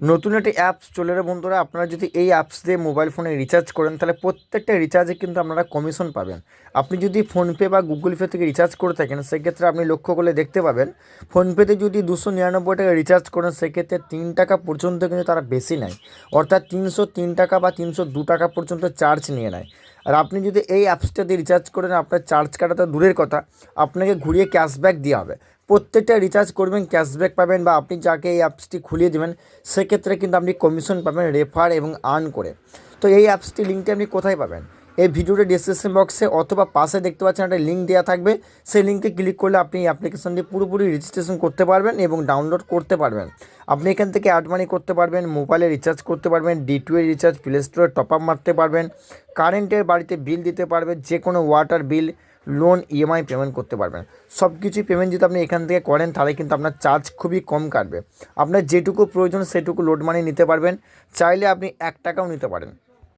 নতুন একটি অ্যাপস চলে এলো বন্ধুরা। আপনারা যদি এই অ্যাপস দিয়ে মোবাইল ফোনে রিচার্জ করেন তাহলে প্রত্যেকটা রিচার্জে কিন্তু আপনারা কমিশন পাবেন। আপনি যদি ফোনপে বা গুগল পে থেকে রিচার্জ করে থাকেন সেক্ষেত্রে আপনি লক্ষ্য করলে দেখতে পাবেন ফোনপেতে যদি 299 টাকা রিচার্জ করেন সেক্ষেত্রে 3 টাকা পর্যন্ত কিন্তু তারা বেশি নেয়, অর্থাৎ 303 টাকা বা 302 টাকা পর্যন্ত চার্জ নিয়ে নেয়। আর আপনি যদি এই অ্যাপসটা দিয়ে রিচার্জ করেন আপনার চার্জ কাটা তো দূরের কথা, আপনাকে ঘুরিয়ে ক্যাশব্যাক দেওয়া হবে। প্রত্যেকটা রিচার্জ করবেন ক্যাশব্যাক পাবেন, বা আপনি যাকে এই অ্যাপসটি খুলিয়ে দেবেন সেক্ষেত্রে কিন্তু আপনি কমিশন পাবেন রেফার এবং আর্ন করে। তো এই অ্যাপসটি লিঙ্কটি আপনি কোথায় পাবেন? এই ভিডিওটা ডিসক্রিপশন বক্সে অথবা পাশে দেখতে পাচ্ছেন একটা লিঙ্ক দেওয়া থাকবে, সেই লিঙ্কে ক্লিক করলে আপনি এই অ্যাপ্লিকেশনটি পুরোপুরি রেজিস্ট্রেশন করতে পারবেন এবং ডাউনলোড করতে পারবেন। আপনি এখান থেকে অ্যাড মানি করতে পারবেন, মোবাইলে রিচার্জ করতে পারবেন, D2 রিচার্জ, প্লে স্টোরে টপ আপ মারতে পারবেন, কারেন্টের বাড়িতে বিল দিতে পারবেন, যে কোনো ওয়াটার বিল, লোন, EMI পেমেন্ট করতে পারবেন। সব কিছুই পেমেন্ট যদি আপনি এখান থেকে করেন তাহলে কিন্তু আপনার চার্জ খুবই কম কাটবে। আপনার যেটুকু প্রয়োজন সেটুকু লোড মানি নিতে পারবেন, চাইলে আপনি 1 টাকাও নিতে পারেন।